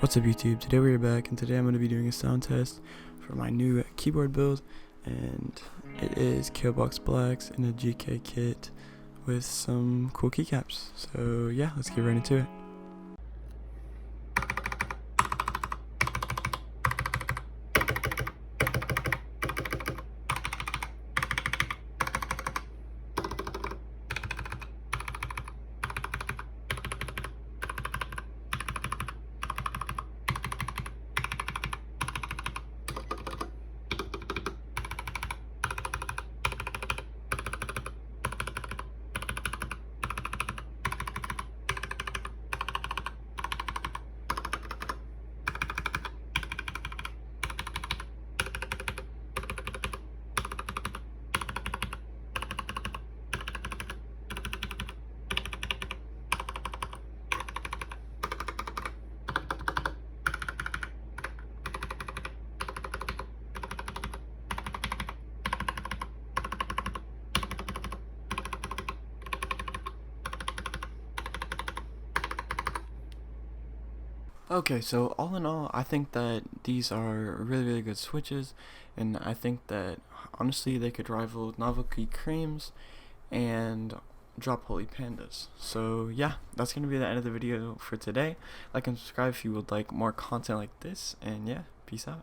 What's up YouTube? Today we're back and today I'm going to be doing a sound test for my new keyboard build, and it is Kailh Blacks in a GK kit with some cool keycaps. So yeah, let's get right into it. Okay, so all in all, I think that these are really good switches, and I think that honestly they could rival novelty creams and drop holy pandas. So yeah, that's gonna be the end of the video for today. Like and subscribe if you would like more content like this, and yeah, peace out.